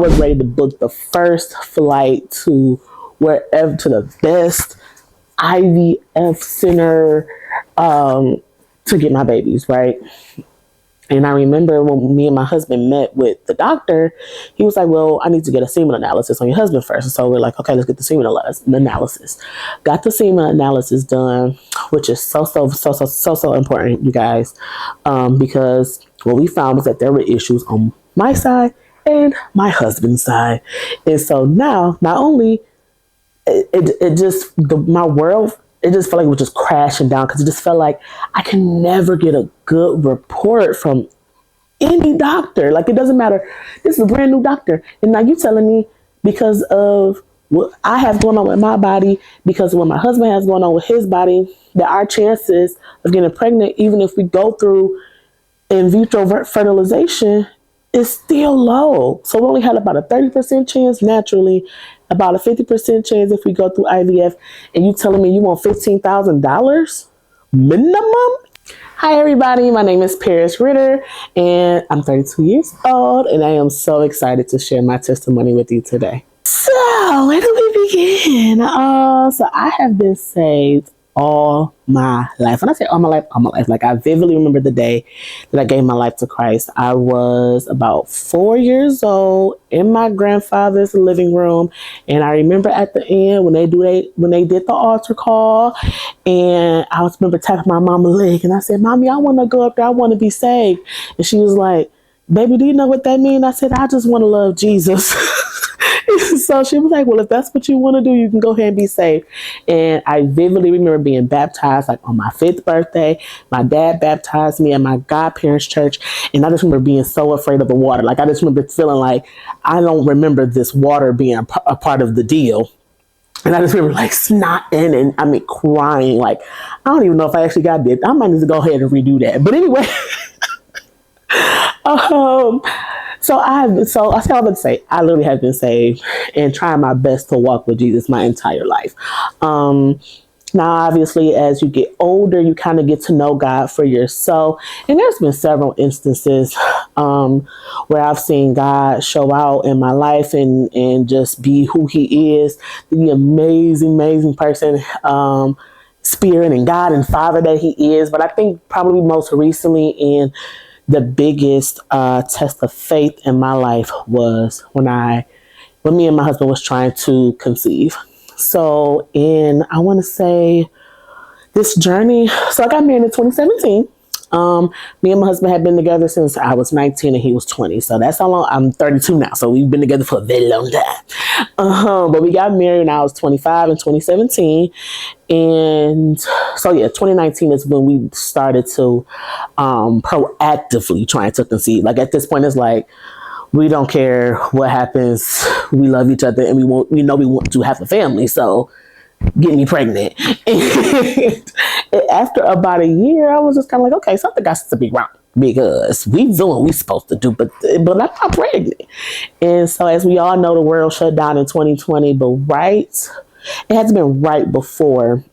I was ready to book the first flight to wherever, to the best IVF center, to get my babies, right? And I remember when me and my husband met with the doctor, he was like, well, I need to get a semen analysis on your husband first. And so we're like, okay, let's get the semen analysis. Got the semen analysis done, which is so important, you guys, because what we found was that there were issues on my side and my husband's side. And so now, not only my world, it just felt like it was just crashing down, because it just felt like I can never get a good report from any doctor. Like, it doesn't matter. This is a brand new doctor. And now you're telling me, because of what I have going on with my body, because of what my husband has going on with his body, that our chances of getting pregnant, even if we go through in vitro fertilization, is still low. So we only had about a 30% chance naturally, about a 50% chance if we go through IVF, and you telling me you want $15,000 minimum? Hi everybody, my name is Ritter, and I'm 32 years old, and I am so excited to share my testimony with you today. So where do we begin? So I have been saved all my life. When I say all my life, like I vividly remember the day that I gave my life to Christ. I was about 4 years old in my grandfather's living room, and I remember at the end when they did the altar call, and I remember tapping my mama's leg, and I said, "Mommy, I want to go up there. I want to be saved." And she was like, "Baby, do you know what that means?" I said, "I just want to love Jesus." So she was like, "Well, if that's what you want to do, you can go ahead and be saved." And I vividly remember being baptized like on my 5th birthday. My dad baptized me at my godparents' church. And I just remember being so afraid of the water. Like, I just remember feeling like I don't remember this water being a part of the deal. And I just remember like snotting and crying. Like, I don't even know if I actually got bit. I might need to go ahead and redo that. But anyway, So I literally have been saved and trying my best to walk with Jesus my entire life. Now, obviously, as you get older, you kind of get to know God for yourself. And there's been several instances where I've seen God show out in my life and just be who he is, the amazing person, spirit and God and Father that he is. But I think probably most recently in the biggest test of faith in my life was when me and my husband was trying to conceive. So I want to say this journey, so I got married in 2017. Me and my husband had been together since I was 19 and he was 20. So that's how long. I'm 32 now. So we've been together for a very long time. But we got married when I was 25 in 2017. And so, 2019 is when we started to proactively trying to conceive. Like, at this point, it's like, we don't care what happens. We love each other and we know we want to have a family. So get me pregnant. And after about a year, I was just kind of like, okay, something got to be wrong, because we doing what we supposed to do, but I'm not pregnant. And so, as we all know, the world shut down in 2020, but it had to be right before,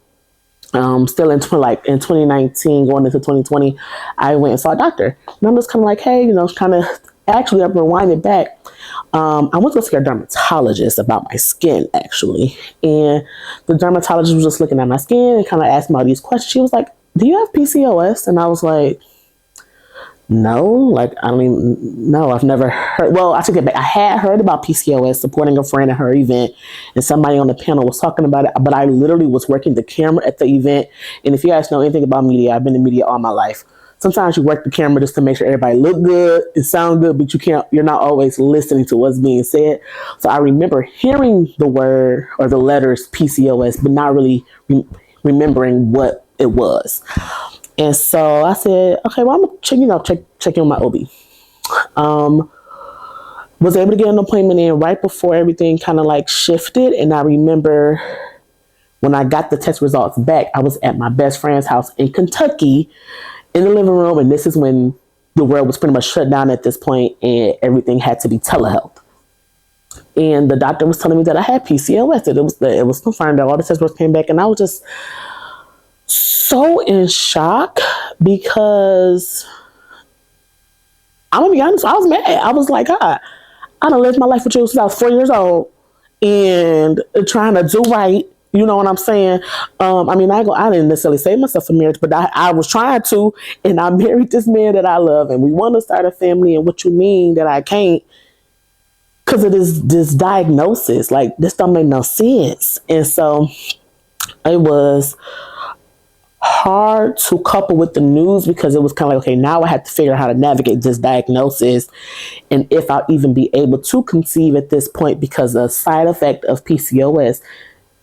still in 2019, going into 2020, I went and saw a doctor. And I'm just kind of like, hey, kind of actually, I'm rewinding back. I went to see a dermatologist about my skin, actually. And the dermatologist was just looking at my skin and kind of asked me all these questions. She was like, "Do you have PCOS?" And I was like, "No, like, I don't even know. I've never heard." Well, I took it back. I had heard about PCOS, supporting a friend at her event, and somebody on the panel was talking about it, but I literally was working the camera at the event. And if you guys know anything about media, I've been in media all my life. Sometimes you work the camera just to make sure everybody look good and sound good, but you're not always listening to what's being said. So I remember hearing the word or the letters PCOS, but not really remembering what it was. And so I said, okay, well, I'm going to check in with my OB. Was able to get an appointment in right before everything kind of like shifted. And I remember when I got the test results back, I was at my best friend's house in Kentucky in the living room. And this is when the world was pretty much shut down at this point and everything had to be telehealth. And the doctor was telling me that I had PCOS, that it was confirmed, that all the test results came back. And I was just so in shock, because I'm going to be honest, I was mad. I was like, God, I done lived my life with you since I was 4 years old and trying to do right. You know what I'm saying? I mean, I didn't necessarily save myself for marriage, but I was trying to, and I married this man that I love, and we want to start a family. And what you mean that I can't? Because of this diagnosis, like this don't make no sense. And so it was hard to couple with the news because it was kind of like, okay, now I have to figure out how to navigate this diagnosis and if I'll even be able to conceive at this point, because the side effect of PCOS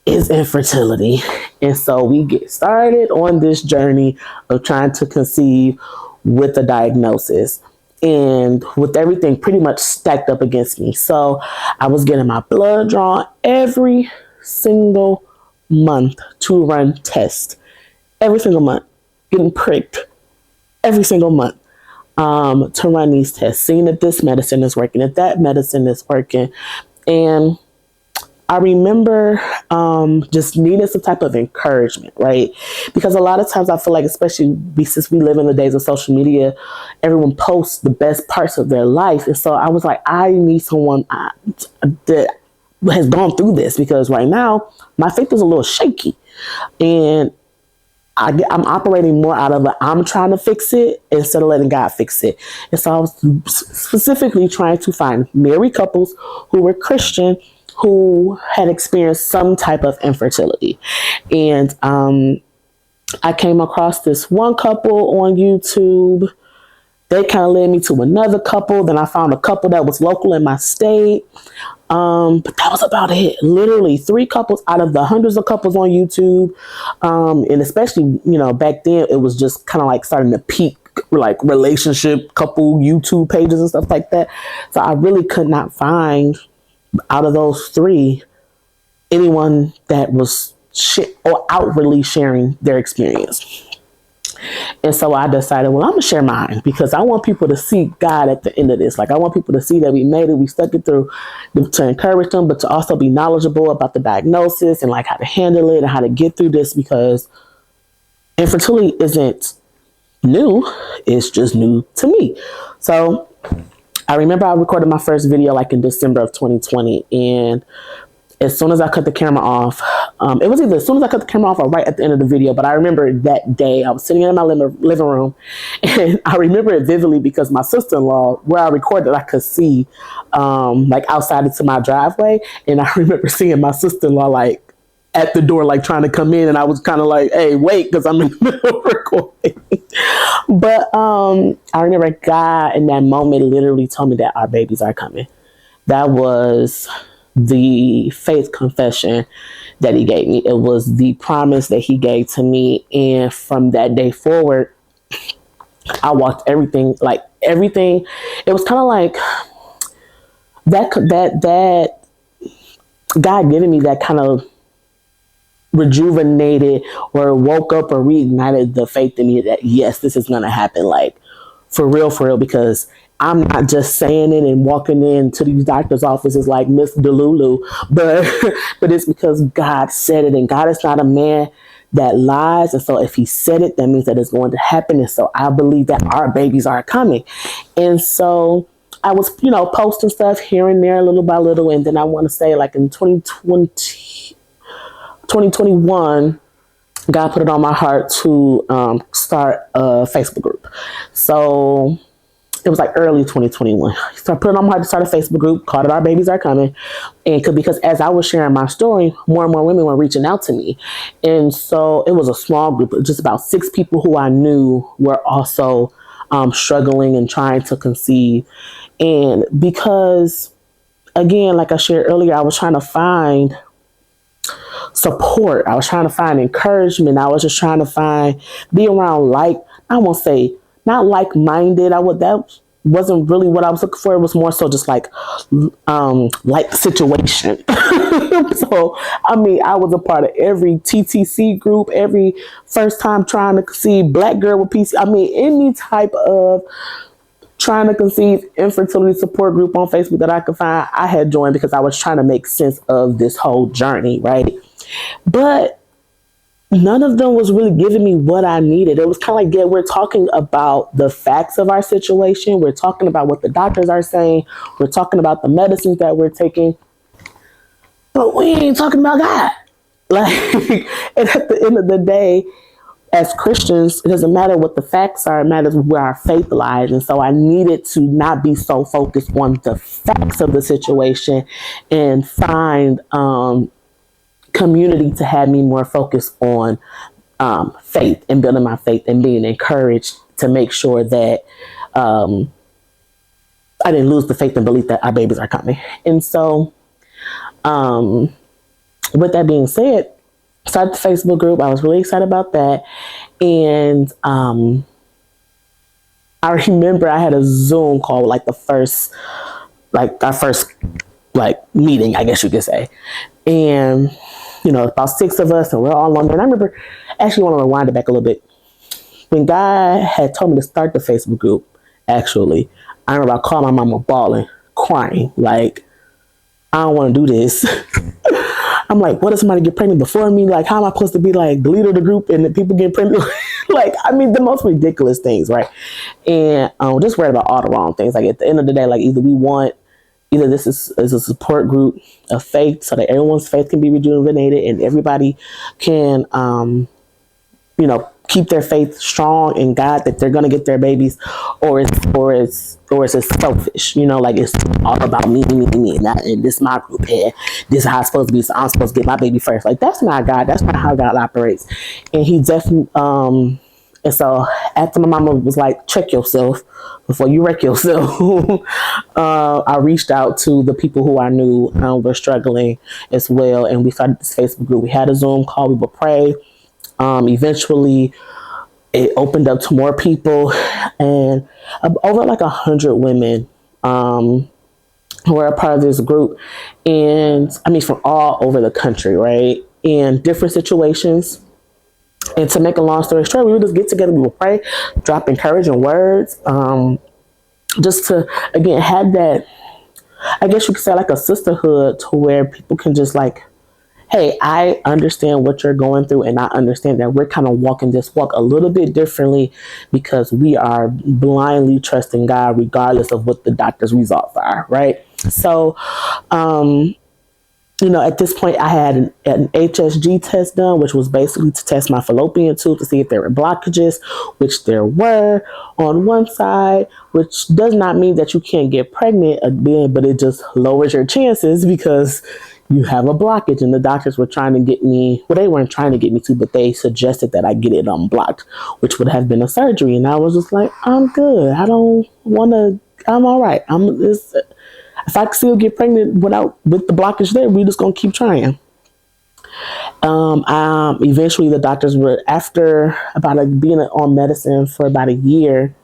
is infertility. And so we get started on this journey of trying to conceive with the diagnosis and with everything pretty much stacked up against me. So I was getting my blood drawn every single month to run tests. Every single month, getting pricked every single month to run these tests, seeing if this medicine is working, if that medicine is working. And I remember just needing some type of encouragement, right? Because a lot of times I feel like, especially since we live in the days of social media, everyone posts the best parts of their life. And so I was like, I need someone that has gone through this, because right now my faith is a little shaky. And I'm operating more out of I'm trying to fix it instead of letting God fix it. And so I was specifically trying to find married couples who were Christian, who had experienced some type of infertility. And I came across this one couple on YouTube. They kind of led me to another couple. Then I found a couple that was local in my state. But that was about it. Literally 3 couples out of the hundreds of couples on YouTube. And especially, back then it was just kind of like starting to peak, like relationship couple YouTube pages and stuff like that. So I really could not find out of those 3 anyone that was or outwardly sharing their experience. And so I decided, well, I'm going to share mine, because I want people to see God at the end of this. Like, I want people to see that we made it, we stuck it through, to encourage them, but to also be knowledgeable about the diagnosis and like how to handle it and how to get through this, because infertility isn't new. It's just new to me. So I remember I recorded my first video like in December of 2020. And as soon as I cut the camera off, it was either as soon as I cut the camera off or right at the end of the video. But I remember that day I was sitting in my living room, and I remember it vividly because my sister-in-law, where I recorded, I could see like outside into my driveway. And I remember seeing my sister-in-law like at the door, like trying to come in. And I was kind of like, hey, wait, because I'm in the middle of recording. But I remember God in that moment literally told me that our babies are coming. That was the faith confession that he gave me. It was the promise that he gave to me. And from that day forward, I walked everything. It was kind of like that God giving me that kind of rejuvenated or woke up or reignited the faith in me that yes, this is going to happen. Like for real, because I'm not just saying it and walking into these doctor's offices like Miss Delulu, but it's because God said it, and God is not a man that lies. And so if he said it, that means that it's going to happen. And so I believe that our babies are coming. And so I was, posting stuff here and there little by little. And then I want to say like in 2021, God put it on my heart to start a Facebook group. So it was like early 2021. So I put it on my heart to start a Facebook group, called it Our Babies Are Coming. And because as I was sharing my story, more and more women were reaching out to me. And so it was a small group, just about 6 people who I knew were also struggling and trying to conceive. And because, again, like I shared earlier, I was trying to find support. I was trying to find encouragement. I was just trying to be around I won't say not like-minded. That wasn't really what I was looking for. It was more so just like situation. So, I mean, I was a part of every TTC group, every first time trying to conceive, Black girl with PC. I mean, any type of trying to conceive infertility support group on Facebook that I could find, I had joined because I was trying to make sense of this whole journey, right? But none of them was really giving me what I needed. It was kind of like, yeah, we're talking about the facts of our situation. We're talking about what the doctors are saying. We're talking about the medicines that we're taking. But we ain't talking about God. Like, and at the end of the day, as Christians, it doesn't matter what the facts are, it matters where our faith lies. And so I needed to not be so focused on the facts of the situation and find community to have me more focused on faith and building my faith and being encouraged to make sure that I didn't lose the faith and belief that our babies are coming. And so with that being said, started the Facebook group. I was really excited about that. And I remember I had a Zoom call, like our first meeting, I guess you could say. And, about 6 of us, and we're all on there. And I remember, actually want to rewind it back a little bit. When God had told me to start the Facebook group, actually, I remember I called my mama bawling, crying, like, I don't want to do this. I'm like, what if somebody get pregnant before me? Like, how am I supposed to be like the leader of the group and the people get pregnant? The most ridiculous things, right? And just worried about all the wrong things. Like, at the end of the day, like, either this is a support group of faith so that everyone's faith can be rejuvenated and everybody can, keep their faith strong in God that they're going to get their babies, or it's selfish, like it's all about me, and this is my group, and this is how it's supposed to be, so I'm supposed to get my baby first. Like, that's not God. That's not how God operates. And he definitely, and so after my mama was like, check yourself before you wreck yourself, I reached out to the people who I knew were struggling as well. And we started this Facebook group. We had a Zoom call. We would pray. Eventually it opened up to more people, and over like 100 women who are a part of this group, and from all over the country, right, in different situations. And to make a long story short, we would just get together, we would pray, drop encouraging words, just to, again, have that, I guess you could say, like a sisterhood, to where people can just like, hey, I understand what you're going through, and I understand that we're kind of walking this walk a little bit differently because we are blindly trusting God regardless of what the doctor's results are, right? So, at this point, I had an HSG test done, which was basically to test my fallopian tube to see if there were blockages, which there were on one side, which does not mean that you can't get pregnant again, but it just lowers your chances because you have a blockage. And the doctors were trying to get me, well, they weren't trying to get me to, but they suggested that I get it unblocked, which would have been a surgery. And I was just like, I'm good. I don't want to, I'm all right. If I can still get pregnant with the blockage there, we're just going to keep trying. Eventually the doctors were, after about being on medicine for about a year,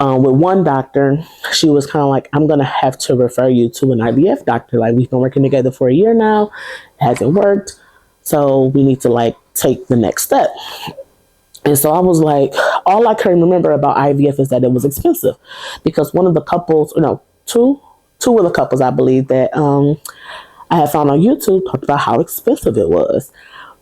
with one doctor, she was kind of like, I'm going to have to refer you to an IVF doctor. Like, we've been working together for a year now. It hasn't worked. So we need to take the next step. And so I was like, all I can remember about IVF is that it was expensive, because one of the couples, two of the couples, I believe, that I had found on YouTube talked about how expensive it was.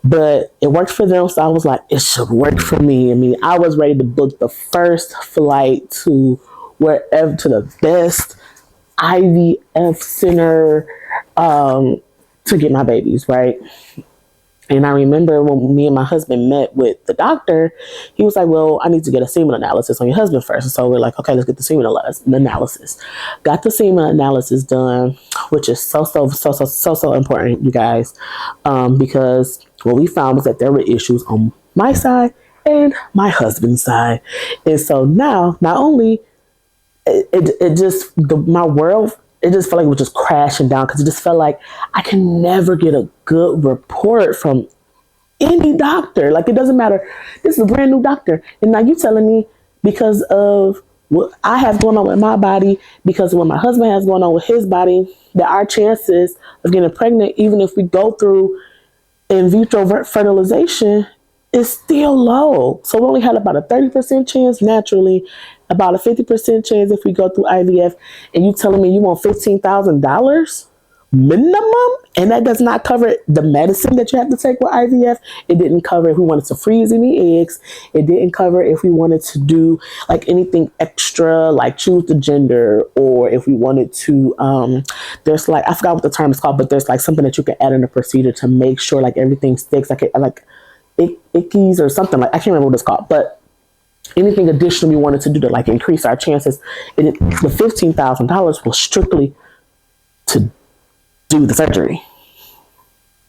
But it worked for them, so I was like, it should work for me. I was ready to book the first flight to wherever, to the best IVF center to get my babies, right? And I remember when me and my husband met with the doctor, he was like, well, I need to get a semen analysis on your husband first. And so we're like, okay, let's get the semen analysis. Got the semen analysis done, which is so important, you guys, because what we found was that there were issues on my side and my husband's side. And so now, not only my world, it just felt like it was just crashing down, because it just felt like I can never get a good report from any doctor. Like, it doesn't matter. This is a brand new doctor. And now you telling me, because of what I have going on with my body, because of what my husband has going on with his body, that our chances of getting pregnant, even if we go through in vitro fertilization, is still low. So we only had about a 30% chance naturally, about a 50% chance if we go through IVF. And you telling me you want $15,000 minimum, and that does not cover the medicine that you have to take with IVF. It didn't cover if we wanted to freeze any eggs. It didn't cover if we wanted to do like anything extra, like choose the gender, or if we wanted to, there's like, I forgot what the term is called, but there's like something that you can add in the procedure to make sure like everything sticks, like ickies or something, like, I can't remember what it's called, but anything additional we wanted to do to like increase our chances. The $15,000 was strictly to do the surgery.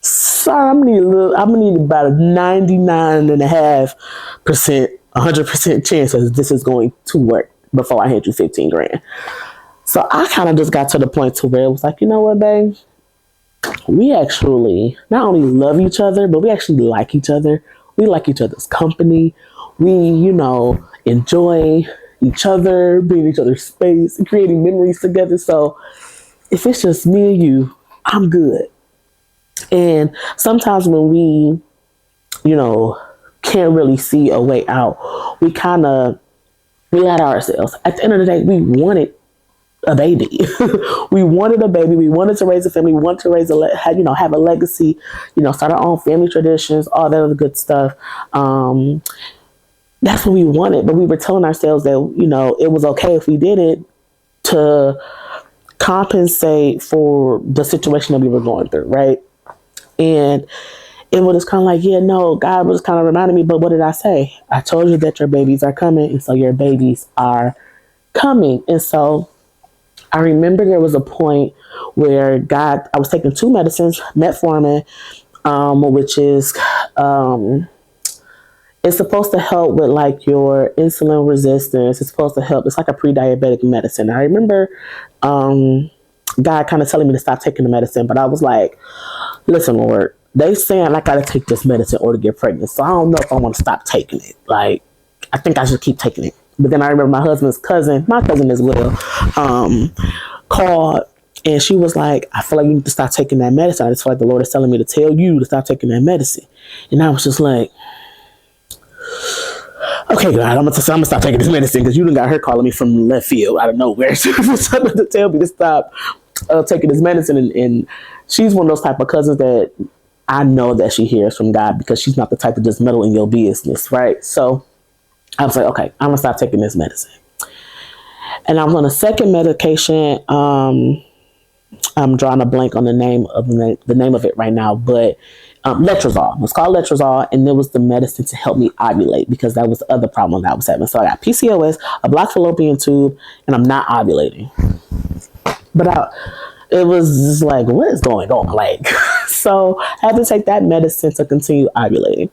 So I'm gonna need about a 99.5%, 100% chance that this is going to work before I hand you 15 grand. So I kind of just got to the point to where it was like, you know what, babe? We actually not only love each other, but we actually like each other. We like each other's company. We, enjoy each other, being in each other's space, and creating memories together. So if it's just me and you, I'm good. And sometimes when we, can't really see a way out, we let ourselves. At the end of the day, we wanted a baby. We wanted a baby. We wanted to raise a family. We wanted to have a legacy, start our own family traditions, all that other good stuff. That's what we wanted. But we were telling ourselves that, it was okay if we did it to compensate for the situation that we were going through, right? And it was kind of like, God was kind of reminding me, but what did I say? I told you that your babies are coming, and so your babies are coming. And so I remember there was a point where I was taking 2 medicines, metformin, which is, it's supposed to help with like your insulin resistance. It's supposed to help. It's like a pre-diabetic medicine. I remember God kind of telling me to stop taking the medicine, but I was like, listen, Lord, they saying I got to take this medicine or to get pregnant. So I don't know if I want to stop taking it. Like, I think I should keep taking it. But then I remember my husband's cousin, my cousin as well, called, and she was like, I feel like you need to stop taking that medicine. I just feel like the Lord is telling me to tell you to stop taking that medicine. And I was just like, okay, God, I'm gonna stop taking this medicine, because you done got her calling me from left field out of nowhere. She was trying to tell me to stop taking this medicine, and she's one of those type of cousins that I know that she hears from God, because she's not the type to just meddle in your business, right? So I was like, okay, I'm gonna stop taking this medicine. And I was on a second medication. I'm drawing a blank on the name of it right now, but letrozole. It was called letrozole, and it was the medicine to help me ovulate, because that was the other problem that I was having. So I got PCOS, a blocked fallopian tube, and I'm not ovulating. But it was just like, what is going on? Like, so I had to take that medicine to continue ovulating.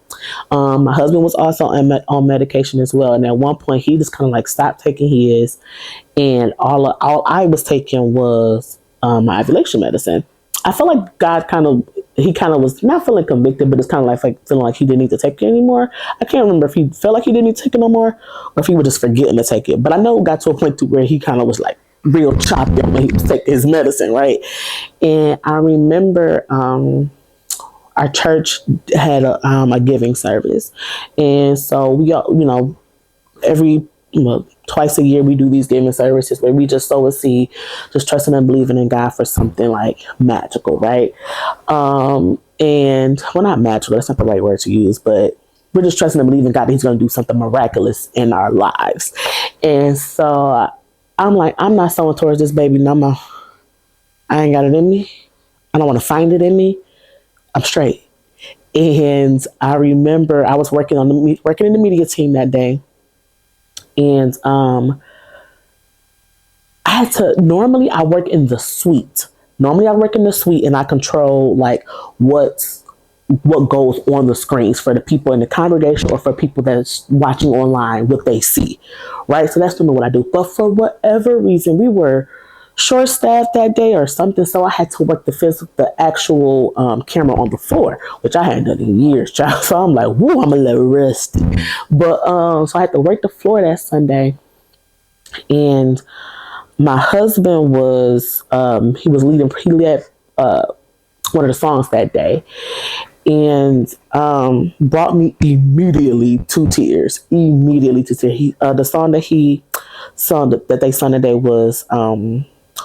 My husband was also on medication as well, and at one point he just kind of like stopped taking his, and all I was taking was my ovulation medicine. I feel like God he was not feeling convicted, but it's kind of like feeling like he didn't need to take it anymore. I can't remember if he felt like he didn't need to take it no more, or if he was just forgetting to take it. But I know it got to a point to where he kind of was like real choppy when he was taking his medicine, right? And I remember our church had a giving service, and so we all, every twice a year we do these giving services where we just sow a seed, just trusting and believing in God for something like magical, right? And well, not magical, that's not the right word to use, but we're just trusting and believing God that He's going to do something miraculous in our lives. And so I'm like, I'm not sowing towards this baby no more. I ain't got it in me. I don't want to find it in me. I'm straight. And I remember I was working in the media team that day. And normally I work in the suite. And I control like what goes on the screens for the people in the congregation or for people that's watching online, what they see, right? So that's normally what I do. But for whatever reason, we were short-staffed that day or something, so I had to work the actual camera on the floor, which I hadn't done in years, child. So I'm like, woo, I'm a little rusty. But so I had to work the floor that Sunday, and my husband was he led one of the songs that day, and brought me immediately to tears. The song that he sung that they sung today was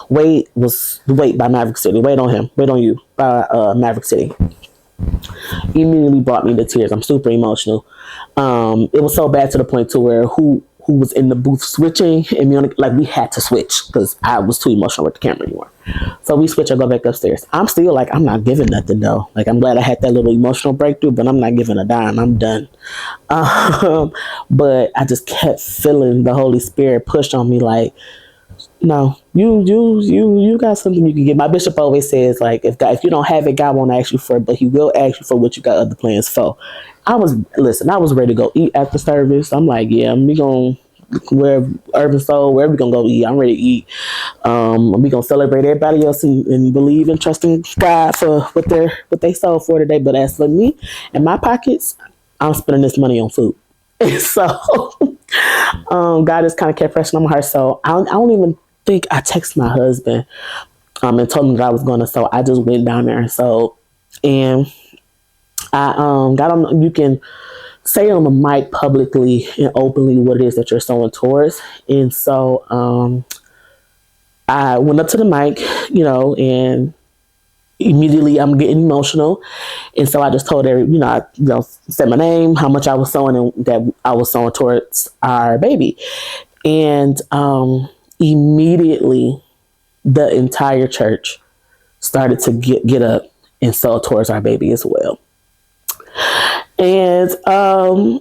Wait was Wait by Maverick City. Wait on him. Wait on You by Maverick City. Immediately brought me to tears. I'm super emotional. It was so bad to the point to where who was in the booth switching, and me like we had to switch because I was too emotional with the camera anymore. So we switch and go back upstairs. I'm still like, I'm not giving nothing though. Like, I'm glad I had that little emotional breakthrough, but I'm not giving a dime. I'm done. But I just kept feeling the Holy Spirit push on me like, no, you got something you can get. My bishop always says, like, if you don't have it, God won't ask you for it, but He will ask you for what you got other plans for. I was ready to go eat after service. I'm like, yeah, we gonna where Urban Soul, wherever we gonna go eat. I'm ready to eat. We gonna celebrate everybody else and believe and trust in God for what they sold for today. But as for me and my pockets, I'm spending this money on food. And so God just kind of kept pressing on my heart. So I don't even think I texted my husband and told him that I was going to. So I just went down there. So, and I got on. You can say on the mic publicly and openly what it is that you're sowing towards. And so I went up to the mic, and immediately I'm getting emotional. And so I just told her, I said my name, how much I was sowing, and that I was sowing towards our baby. And immediately the entire church started to get up and sow towards our baby as well. And I'm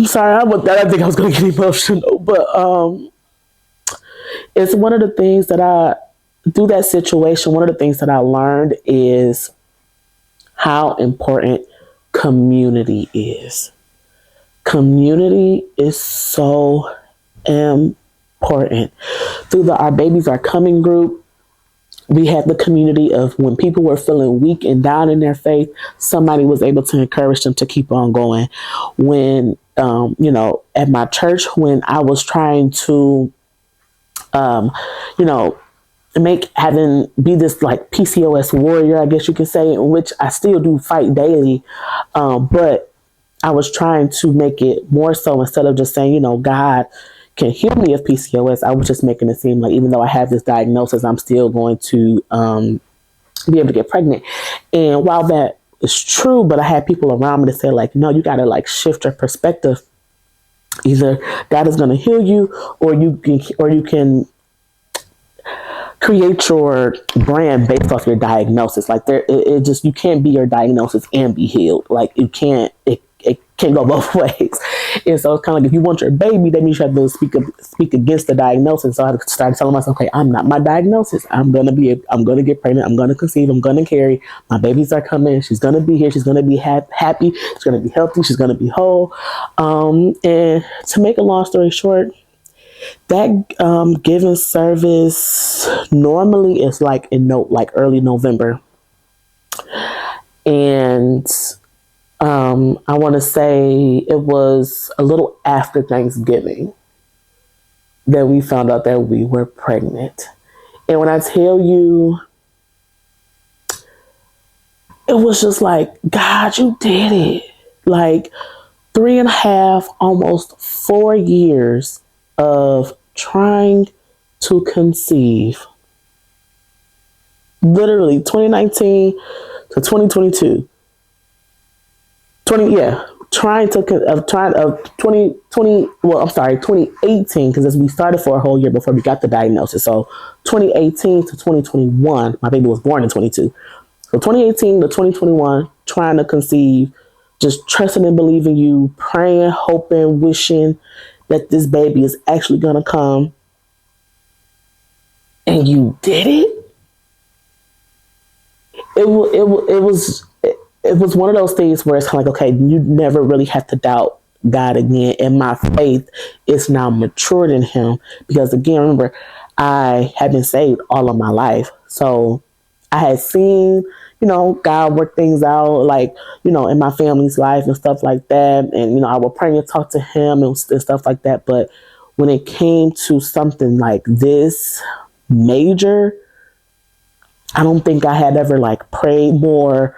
sorry, I think I was going to get emotional, but it's one of the things that through that situation, one of the things that I learned is how important community is. Community is so important. Through Our Babies Are Coming group, we had the community of when people were feeling weak and down in their faith, somebody was able to encourage them to keep on going. When, at my church, when I was trying to, be this like PCOS warrior, I guess you could say, in which I still do fight daily. But I was trying to make it more so, instead of just saying, God can heal me of PCOS. I was just making it seem like even though I have this diagnosis, I'm still going to be able to get pregnant. And while that is true, but I had people around me to say like, no, you got to like shift your perspective. Either God is going to heal you, or you can create your brand based off your diagnosis. Like you can't be your diagnosis and be healed. Like it can't go both ways. And so it's kind of like, if you want your baby, then you have to speak against the diagnosis. So I started telling myself, okay, I'm not my diagnosis. I'm going to get pregnant. I'm going to conceive. I'm going to carry. My babies are coming. She's going to be here. She's going to be happy. She's going to be healthy. She's going to be whole. And to make a long story short, that giving service normally is like early November. And I want to say it was a little after Thanksgiving that we found out that we were pregnant. And when I tell you, it was just like, God, you did it. Like 3.5, almost 4 years of trying to conceive. Literally 2019 to 2022. 2018, because we started for a whole year before we got the diagnosis. So 2018 to 2021, my baby was born in 22. So 2018 to 2021, trying to conceive, just trusting and believing you, praying, hoping, wishing that this baby is actually going to come. And you did it. It was one of those things where it's kind of like, okay, you never really have to doubt God again. And my faith is now matured in Him, because again, remember, I had been saved all of my life. So I had seen, God work things out, like, in my family's life and stuff like that. And, I would pray and talk to Him and stuff like that. But when it came to something like this major, I don't think I had ever like prayed more,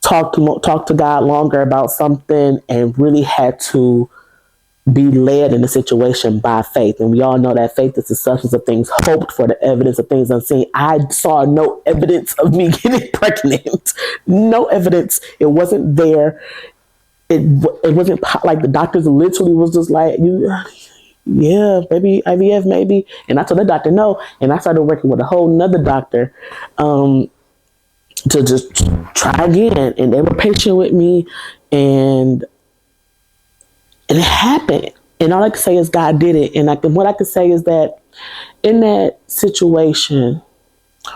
talk to God longer about something, and really had to be led in a situation by faith. And we all know that faith is the substance of things hoped for, the evidence of things unseen. I saw no evidence of me getting pregnant. No evidence. It wasn't there. It wasn't like the doctors literally was just like, yeah, maybe IVF, maybe. And I told the doctor no. And I started working with a whole nother doctor to just try again. And they were patient with me. And it happened. And all I can say is God did it. And what I can say is that in that situation,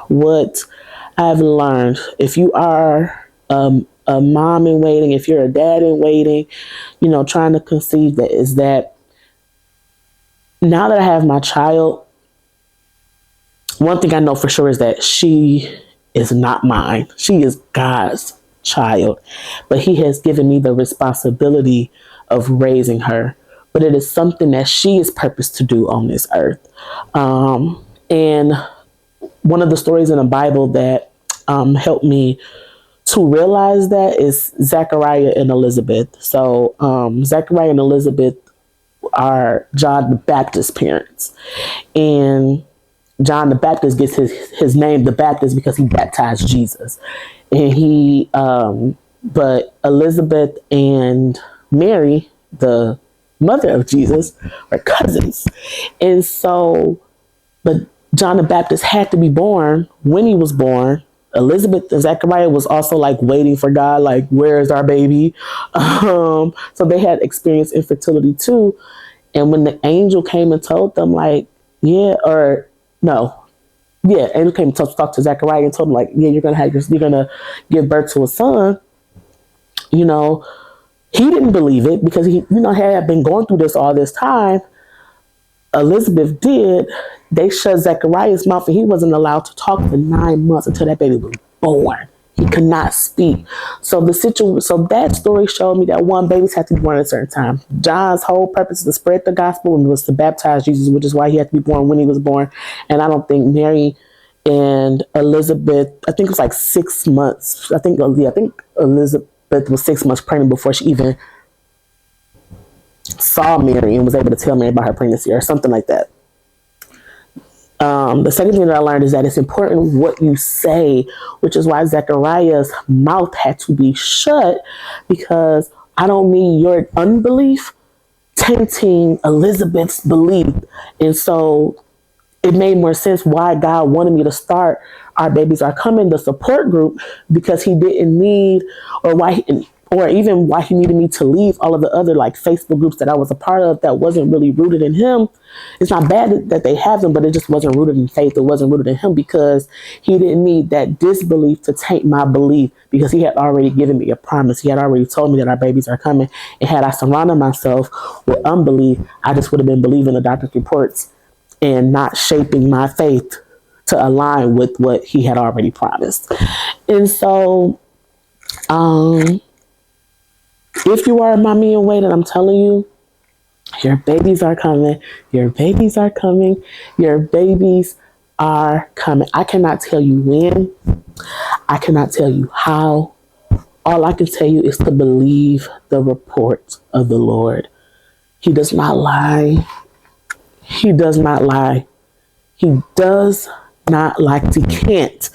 what I've learned, if you are a mom in waiting, if you're a dad in waiting, trying to conceive, that is that now that I have my child, one thing I know for sure is that she is not mine. She is God's child. But he has given me the responsibility of raising her. But it is something that she is purposed to do on this earth. And one of the stories in the Bible that helped me to realize that is Zechariah and Elizabeth. So Zechariah and Elizabeth are John the Baptist's parents. And John the Baptist gets his name the Baptist because he baptized Jesus. And but Elizabeth and Mary, the mother of Jesus, are cousins. And so, but John the Baptist had to be born when he was born. Elizabeth and Zechariah was also like waiting for God, like, where's our baby? So they had experienced infertility too. And when the angel came and told them, like, angel came to talk to Zechariah and told him, like, you're gonna give birth to a son. He didn't believe it because he had been going through this all this time. Elizabeth did. They shut Zechariah's mouth and he wasn't allowed to talk for 9 months until that baby was born. He could not speak. So that story showed me that babies have to be born at a certain time. John's whole purpose is to spread the gospel and was to baptize Jesus, which is why he had to be born when he was born. And I don't think Mary and Elizabeth, I think it was like 6 months. I think Elizabeth was 6 months pregnant before she even saw Mary and was able to tell Mary about her pregnancy or something like that. The second thing that I learned is that it's important what you say, which is why Zechariah's mouth had to be shut, because I don't need your unbelief tainting Elizabeth's belief. And so it made more sense why God wanted me to start Our Babies Are Coming, the support group, because he didn't need, or even why he needed me to leave all of the other like Facebook groups that I was a part of that wasn't really rooted in him. It's not bad that they have them, but it just wasn't rooted in faith. It wasn't rooted in him, because he didn't need that disbelief to taint my belief, because he had already given me a promise. He had already told me that our babies are coming. And had I surrounded myself with unbelief, I just would have been believing the doctor's reports and not shaping my faith to align with what he had already promised. And so, if you are a mommy in waiting, I'm telling you, your babies are coming. Your babies are coming. Your babies are coming. I cannot tell you when. I cannot tell you how. All I can tell you is to believe the report of the Lord. He does not lie. He does not lie. He does not lie. He can't.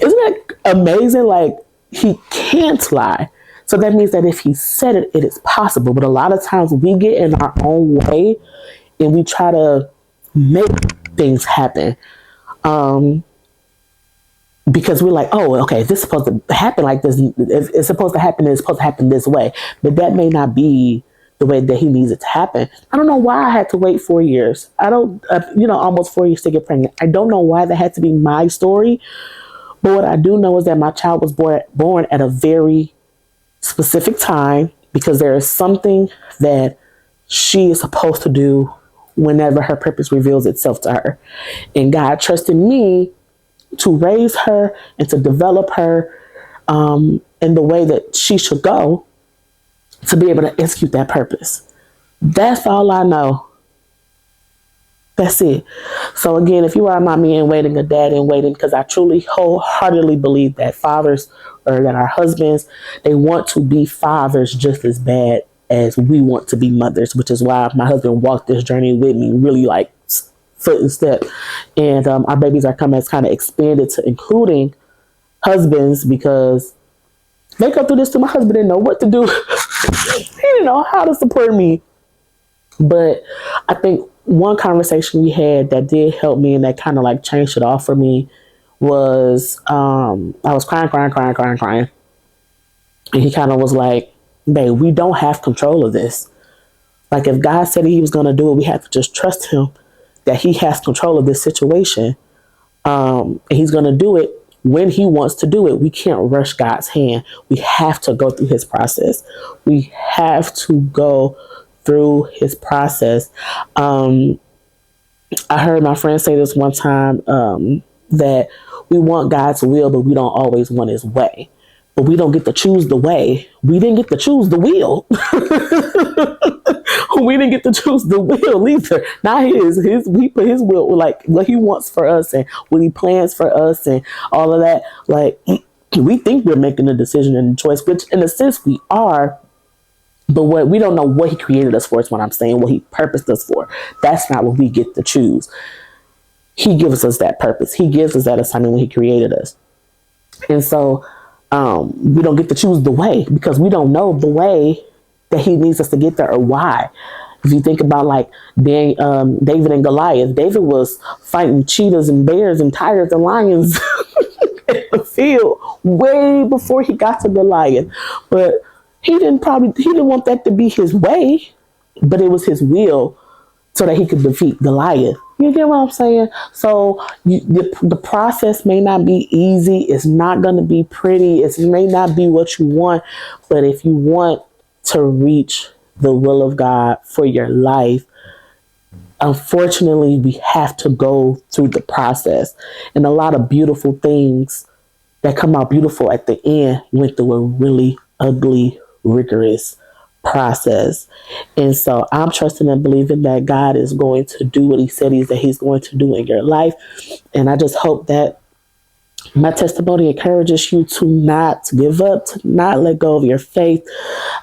Isn't that amazing? Like, he can't lie. So that means that if he said it, it is possible. But a lot of times we get in our own way and we try to make things happen. Because we're like, oh, okay, this is supposed to happen like this. If it's supposed to happen, it's supposed to happen this way. But that may not be the way that he needs it to happen. I don't know why I had to wait 4 years. Almost 4 years to get pregnant. I don't know why that had to be my story. But what I do know is that my child was born at a very specific time, because there is something that she is supposed to do whenever her purpose reveals itself to her. And God trusted me to raise her and to develop her in the way that she should go to be able to execute that purpose. That's all I know. That's it. So again, if you are a mommy in waiting, a dad in waiting, because I truly wholeheartedly believe that fathers, or that our husbands, they want to be fathers just as bad as we want to be mothers, which is why my husband walked this journey with me, really like foot and step. And our babies are coming as kind of expanded to including husbands, because they go through this too. My husband didn't know what to do. He didn't know how to support me. But I think one conversation we had that did help me and that kind of like changed it off for me was I was crying. And he kind of was like, babe, we don't have control of this. Like, if God said he was going to do it, we have to just trust him that he has control of this situation. And he's going to do it when he wants to do it. We can't rush God's hand. We have to go through his process. We have to go through his process. I heard my friend say this one time, that we want God's will, but we don't always want his way. But we don't get to choose the way. We didn't get to choose the will. We didn't get to choose the will either. Not his. We put his will, like what he wants for us and what he plans for us and all of that. Like, we think we're making a decision and a choice, which in a sense we are. But what we don't know what he created us for is what I'm saying, what he purposed us for. That's not what we get to choose. He gives us that purpose. He gives us that assignment when he created us. And so we don't get to choose the way because we don't know the way that he needs us to get there or why. If you think about like David and Goliath, David was fighting cheetahs and bears and tigers and lions in the field way before he got to Goliath. But he didn't want that to be his way, but it was his will so that he could defeat Goliath. You get what I'm saying? So the process may not be easy. It's not going to be pretty. It may not be what you want. But if you want to reach the will of God for your life, unfortunately, we have to go through the process. And a lot of beautiful things that come out beautiful at the end went through a really ugly, rigorous process. And so I'm trusting and believing that God is going to do what he said he's going to do in your life. And I just hope that my testimony encourages you to not give up, to not let go of your faith,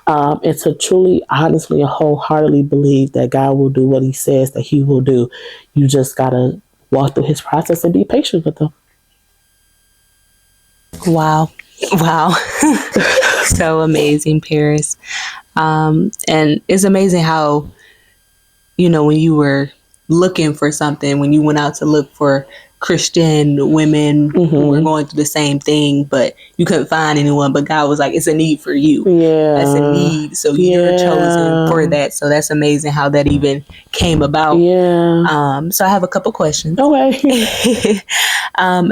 and to truly, honestly, and wholeheartedly believe that God will do what he says that he will do. You just got to walk through his process and be patient with him. Wow. So amazing, Paris. And it's amazing how, when you were looking for something, when you went out to look for Christian women who were going through the same thing, but you couldn't find anyone, but God was like, it's a need for you. Yeah. That's a need. So you're chosen for that. So that's amazing how that even came about. Yeah. So I have a couple questions. Okay.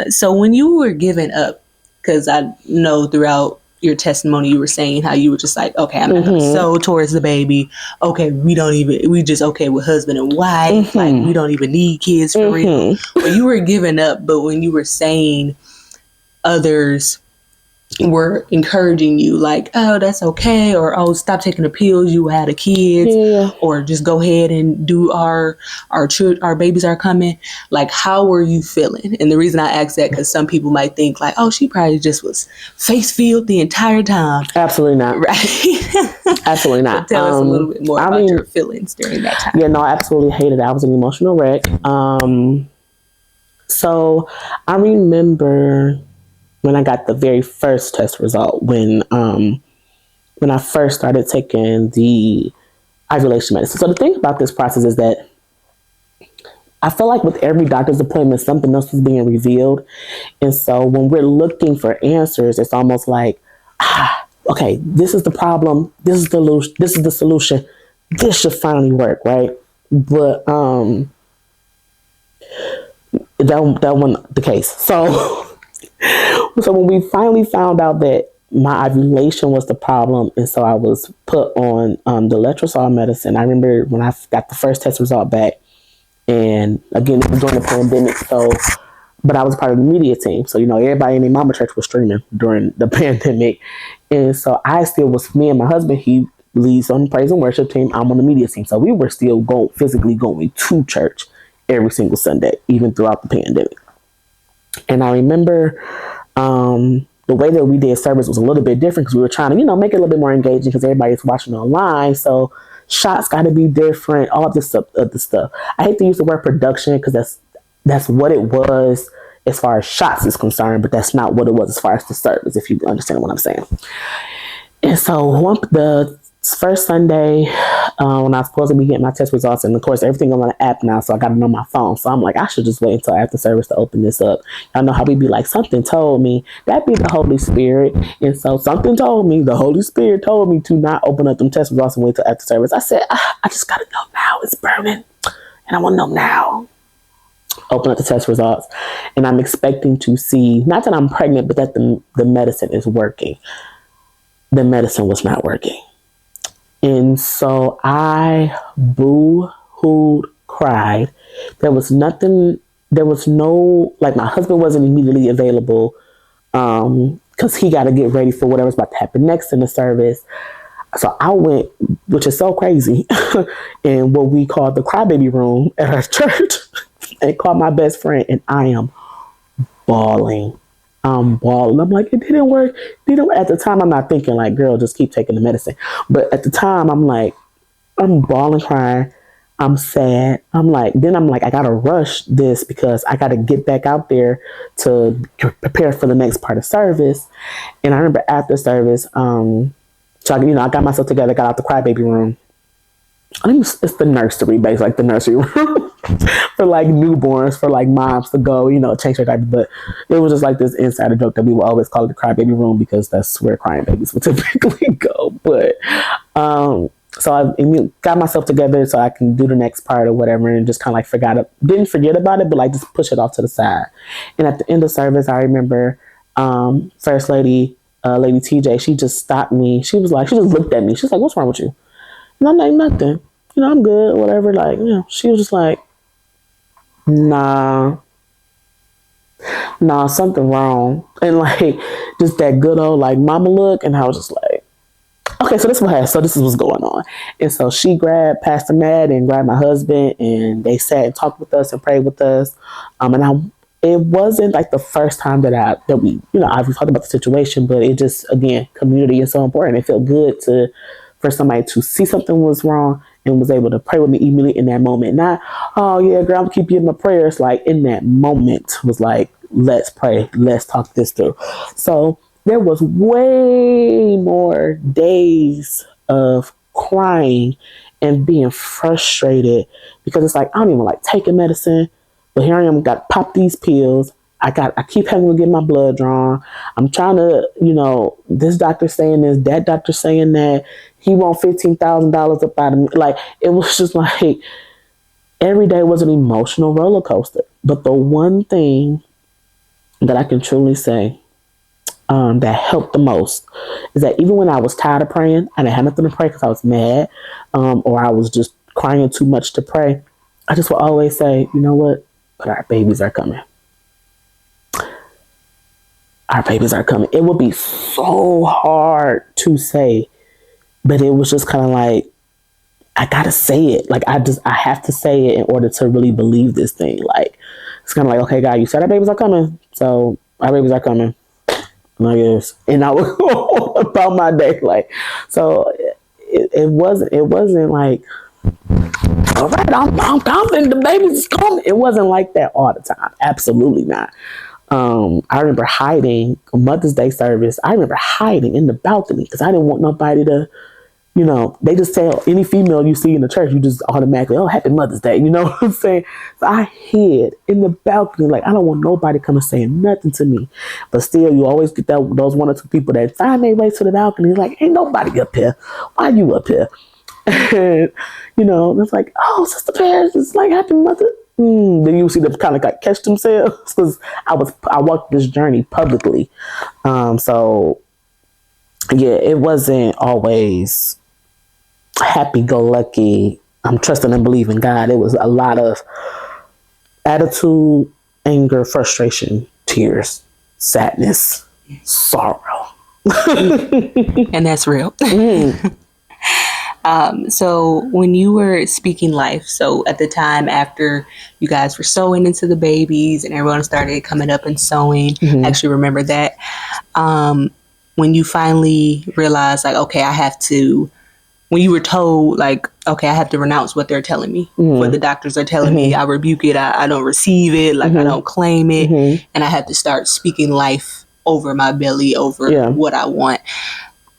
So when you were giving up, because I know throughout your testimony, you were saying how you were just like, okay, I'm not going to sow towards the baby. Okay, we just okay with husband and wife. Like, we don't even need kids for real. When you were giving up, but when you were saying others were encouraging you, like, oh, that's okay, or oh, stop taking the pills, you had a kid, or just go ahead and do our babies are coming. Like, how were you feeling? And the reason I ask that, because some people might think like, oh, she probably just was face filled the entire time. Absolutely not. Right. Absolutely not. So tell us a little bit more about your feelings during that time. Yeah, no, I absolutely hated it. I was an emotional wreck. So I remember when I got the very first test result, when I first started taking the ovulation medicine. So the thing about this process is that I feel like with every doctor's appointment, something else is being revealed. And so when we're looking for answers, it's almost like, okay, this is the problem. This is the solution. This should finally work, right? But that wasn't the case. So when we finally found out that my ovulation was the problem, and so I was put on the letrozole medicine. I remember when I got the first test result back, and again, it was during the pandemic, but I was part of the media team. So, everybody in the mama church was streaming during the pandemic. And so I still was, me and my husband, he leads on the praise and worship team. I'm on the media team. So we were still physically going to church every single Sunday, even throughout the pandemic. And I remember the way that we did service was a little bit different because we were trying to, make it a little bit more engaging because everybody's watching online. So shots got to be different, all this stuff. I hate to use the word production because that's what it was as far as shots is concerned, but that's not what it was as far as the service, if you understand what I'm saying. And so the first Sunday, when I was supposed to be getting my test results, and of course everything on the app now, so I got to know my phone. So I'm like, I should just wait until after service to open this up. I know how we be like, something told me. That be the Holy Spirit. And so something told me, the Holy Spirit told me to not open up them test results and wait till after service. I said, I just got to know now. It's burning. And I want to know now. Open up the test results. And I'm expecting to see, not that I'm pregnant, but that the medicine is working. The medicine was not working. And so I boo-hooed, cried. There was nothing, there was no, like my husband wasn't immediately available because he got to get ready for whatever's about to happen next in the service. So I went, which is so crazy, in what we call the crybaby room at our church and called my best friend, and I am bawling. I'm like, it didn't work. At the time, I'm not thinking like, girl, just keep taking the medicine. But at the time, I'm like, I'm bawling, crying. I'm sad. I'm like, I got to rush this because I got to get back out there to prepare for the next part of service. And I remember after service, so I got myself together, got out the crybaby room. I think it's the nursery, basically, like the nursery room for like newborns, for like moms to go, change their diaper. But it was just like this insider joke that we would always call it the crybaby room because that's where crying babies would typically go. But so I got myself together so I can do the next part or whatever, and just kind of like didn't forget about it, but like just push it off to the side. And at the end of service, I remember First Lady, Lady TJ, she just stopped me. She just looked at me. She's like, "What's wrong with you?" And I'm like, "Nothing. I'm good, whatever." Like, she was just like, nah, something wrong. And like, just that good old like mama look. And I was just like, okay, so this is what's going on. And so she grabbed Pastor Matt and grabbed my husband, and they sat and talked with us and prayed with us. It wasn't like the first time that we I've talked about the situation, but it just, again, community is so important. It felt good for somebody to see something was wrong and was able to pray with me immediately in that moment. Not, oh yeah, girl, I'm keep you in my prayers. Like in that moment was like, let's pray, let's talk this through. So there was way more days of crying and being frustrated because it's like, I don't even like taking medicine, but here I am, got to pop these pills. I keep having to get my blood drawn. I'm trying to, this doctor saying this, that doctor saying that. He want $15,000 up out of me. Like, it was just like, every day was an emotional roller coaster. But the one thing that I can truly say that helped the most is that even when I was tired of praying, I didn't have nothing to pray because I was mad, or I was just crying too much to pray, I just would always say, you know what? But our babies are coming. Our babies are coming. It would be so hard to say, but it was just kind of like, I gotta say it. Like, I have to say it in order to really believe this thing. Like, it's kind of like, okay, God, you said our babies are coming, so our babies are coming. And I guess, and I would go about my day. Like, so it wasn't like, all right, I'm confident the baby's is coming. It wasn't like that all the time. Absolutely not. I remember hiding on Mother's Day service. I remember hiding in the balcony because I didn't want nobody to, they just tell any female you see in the church, you just automatically, oh, happy Mother's Day. You know what I'm saying? So I hid in the balcony. Like, I don't want nobody coming saying nothing to me. But still, you always get those one or two people that find their way to the balcony. Like, ain't nobody up here. Why you up here? And, it's like, oh, Sister Paris, it's like happy Mother. Then you see them kind of like catch themselves because I walked this journey publicly. So yeah, it wasn't always happy-go-lucky. I'm trusting and believing God. It was a lot of attitude, anger, frustration, tears, sadness, sorrow. And that's real. So when you were speaking life, so at the time after you guys were sewing into the babies and everyone started coming up and sewing, I actually remember that. when you finally realized, like, okay, when you were told, like, okay, I have to renounce what they're telling me, what the doctors are telling me, I rebuke it, I don't receive it, like, I don't claim it, and I have to start speaking life over my belly, over what I want.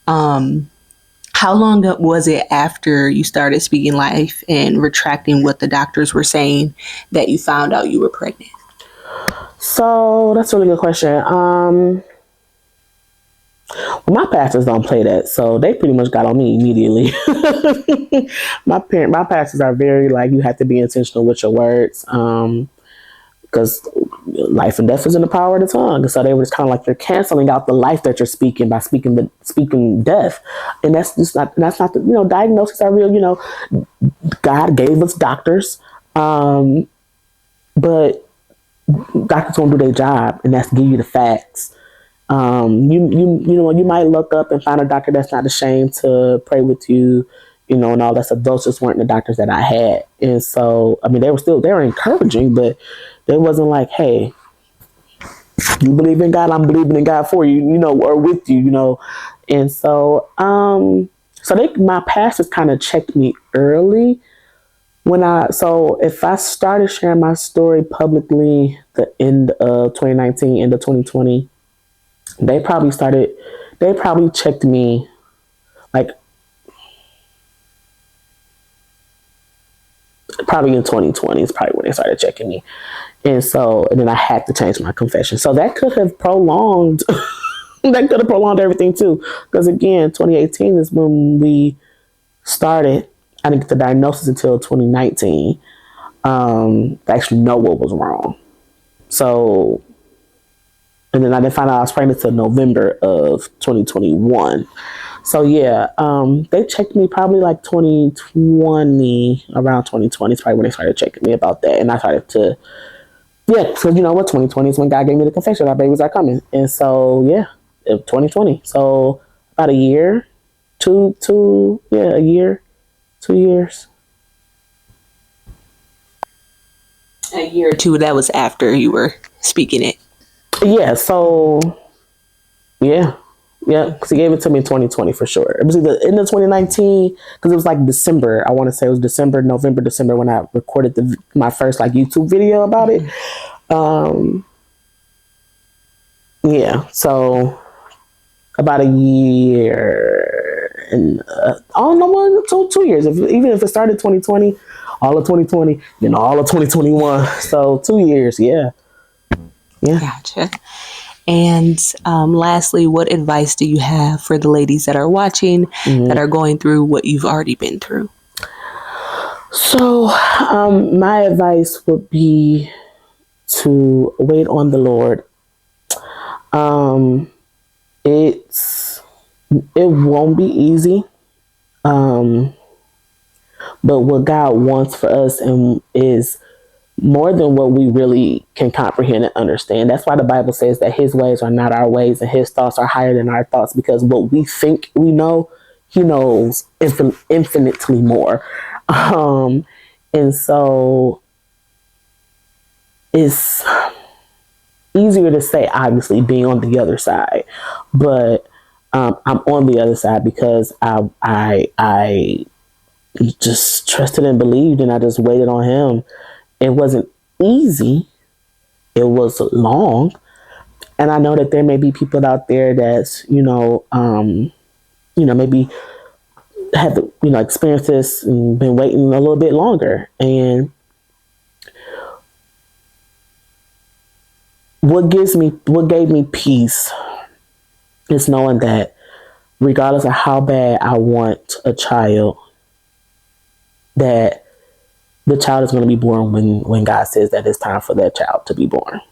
How long was it after you started speaking life and retracting what the doctors were saying that you found out you were pregnant? So that's a really good question. My pastors don't play that, so they pretty much got on me immediately. My pastors are very like, you have to be intentional with your words, because life and death is in the power of the tongue. So they were just kind of like, you're canceling out the life that you're speaking by speaking death, and that's not the, diagnoses are real. God gave us doctors, but doctors don't do their job, and that's give you the facts. You might look up and find a doctor that's not ashamed to pray with you, and all that stuff. Those just weren't the doctors that I had. And so, I mean, they were encouraging, but they wasn't like, hey, you believe in God, I'm believing in God for you, or with you, And so, my pastors kind of checked me early if I started sharing my story publicly the end of 2019, end of 2020, they probably checked me like probably in 2020 is probably when they started checking me. And then I had to change my confession. So that could have prolonged everything too. Because again, 2018 is when we started. I didn't get the diagnosis until 2019 to actually know what was wrong. So, and then I didn't find out I was pregnant until November of 2021. So yeah, they checked me probably like 2020, around 2020 is probably when they started checking me about that. And I started to, so 2020 is when God gave me the confession, our babies are coming. And so, 2020. So about a year, a year, 2 years. A year or two, that was after you were speaking it. Yeah, so, because he gave it to me in 2020 for sure. It was either end of 2019, because it was like December. I want to say it was November, December when I recorded my first like YouTube video about it. So about a year and no, 2 years. Even if it started 2020, all of 2020, then all of 2021. So 2 years, yeah. Gotcha. And lastly, what advice do you have for the ladies that are watching that are going through what you've already been through? So my advice would be to wait on the Lord. It won't be easy. But what God wants for us is more than what we really can comprehend and understand. That's why the Bible says that his ways are not our ways and his thoughts are higher than our thoughts, because what we think we know, he knows infinitely more. And so it's easier to say, obviously, being on the other side, but I'm on the other side because I just trusted and believed, and I just waited on him. It wasn't easy. It was long. And I know that there may be people out there that's, maybe have, experienced this and been waiting a little bit longer. And what gave me peace is knowing that regardless of how bad I want a child, that the child is going to be born when God says that it's time for that child to be born.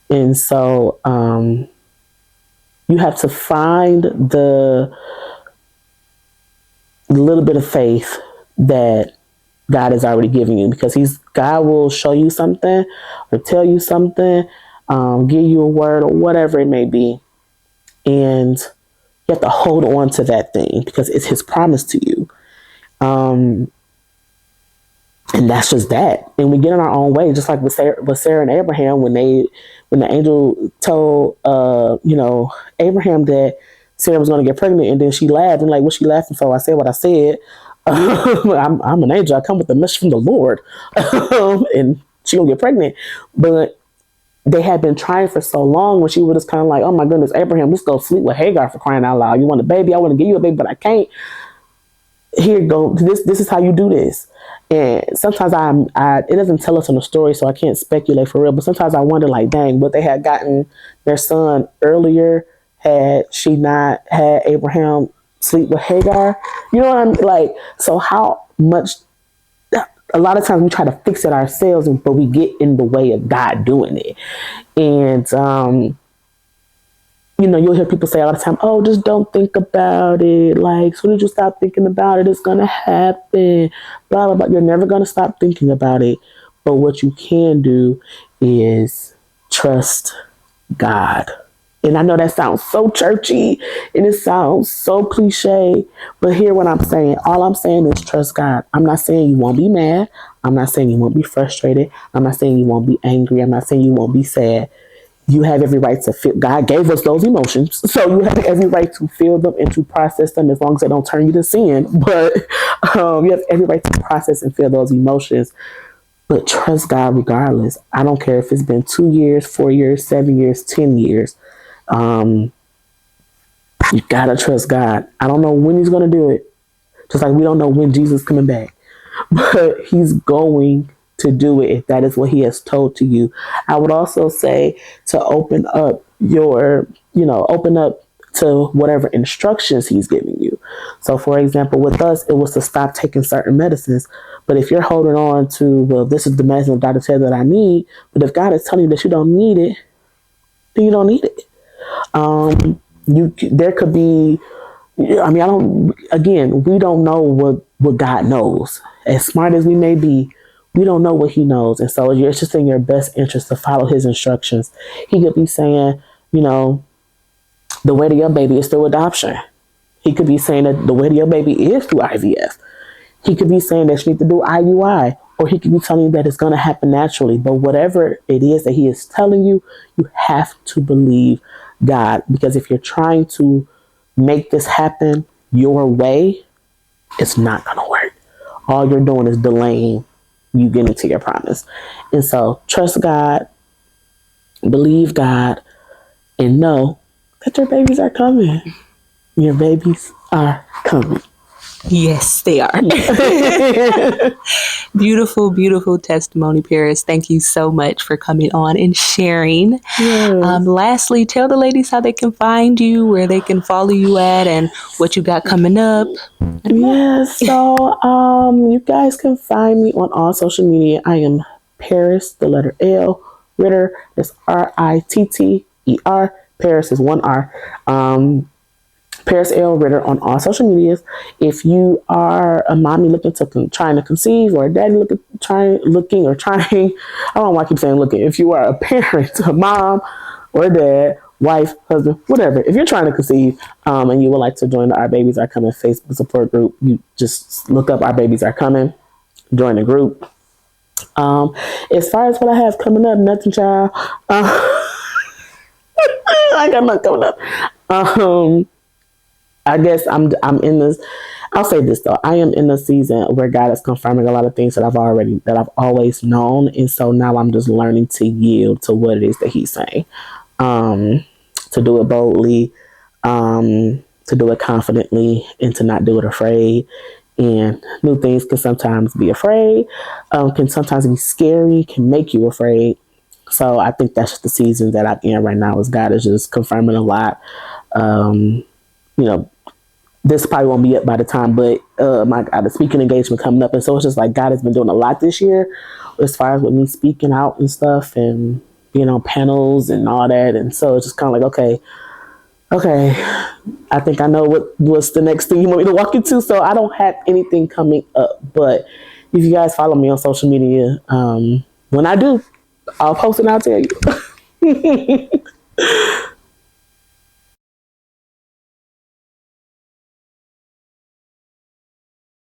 And so you have to find the little bit of faith that God has already given you, because God will show you something or tell you something, give you a word or whatever it may be. And you have to hold on to that thing because it's his promise to you. And that's just that. And we get in our own way, just like with Sarah and Abraham, when the angel told, Abraham that Sarah was going to get pregnant, and then she laughed, and like, what she laughing for? I said what I said. I'm an angel. I come with a message from the Lord, and she gonna get pregnant. But they had been trying for so long, when she was just kind of like, oh my goodness, Abraham, let's go sleep with Hagar, for crying out loud. You want a baby? I want to give you a baby, but I can't. Here you go. This is how you do this. And sometimes it doesn't tell us in the story, so I can't speculate for real. But sometimes I wonder, like, dang, would they have gotten their son earlier had she not had Abraham sleep with Hagar? You know what I'm like? So how much? A lot of times we try to fix it ourselves, but we get in the way of God doing it. And you'll hear people say all the time, oh, just don't think about it. Like, as soon as you stop thinking about it, it's going to happen. Blah, blah, blah. You're never going to stop thinking about it. But what you can do is trust God. And I know that sounds so churchy and it sounds so cliche, but hear what I'm saying. All I'm saying is trust God. I'm not saying you won't be mad. I'm not saying you won't be frustrated. I'm not saying you won't be angry. I'm not saying you won't be sad. You have every right to feel. God gave us those emotions, so you have every right to feel them and to process them, as long as they don't turn you to sin. But you have every right to process and feel those emotions. But trust God regardless. I don't care if it's been 2 years, 4 years, 7 years, 10 years. You gotta trust God. I don't know when He's gonna do it. Just like we don't know when Jesus is coming back, but He's going to do it if that is what He has told to you. I would also say to open up to whatever instructions He's giving you. So for example, with us, it was to stop taking certain medicines. But if you're holding on to, well, this is the medicine doctor said that I need, but if God is telling you that you don't need it, then you don't need it. There could be, we don't know what God knows. As smart as we may be, we don't know what He knows. And so it's just in your best interest to follow His instructions. He could be saying, the way to your baby is through adoption. He could be saying that the way to your baby is through IVF. He could be saying that you need to do IUI, or He could be telling you that it's going to happen naturally. But whatever it is that He is telling you, you have to believe God, because if you're trying to make this happen your way, it's not going to work. All you're doing is delaying you getting to your promise. And so trust God, believe God, and know that your babies are coming. Your babies are coming. Yes, they are. Beautiful, beautiful testimony, Paris. Thank you so much for coming on and sharing. Yes. Lastly, tell the ladies how they can find you, where they can follow you at, and what you got coming up. Yes, so you guys can find me on all social media. I am Paris, the letter L, Ritter. That's Ritter. Paris is 1 R. Paris L. Ritter on all social medias. If you are a mommy trying to conceive, or a daddy trying, I don't know why I keep saying looking. If you are a parent, a mom or a dad, wife, husband, whatever, if you're trying to conceive and you would like to join the Our Babies Are Coming Facebook support group, you just look up Our Babies Are Coming, join the group. As far as what I have coming up, nothing, child. I got nothing coming up. I guess I'm in this. I'll say this though. I am in the season where God is confirming a lot of things that I've always known, and so now I'm just learning to yield to what it is that He's saying. To do it boldly, to do it confidently, and to not do it afraid. And new things can sometimes be afraid, can sometimes be scary, can make you afraid. So I think that's just the season that I'm in right now. Is God is just confirming a lot. This probably won't be up by the time, but the speaking engagement coming up, and so it's just like God has been doing a lot this year, as far as with me speaking out and stuff, and being on panels and all that, and so it's just kind of like okay, I think I know what's the next thing you want me to walk into. So I don't have anything coming up, but if you guys follow me on social media, when I do, I'll post it and I'll tell you.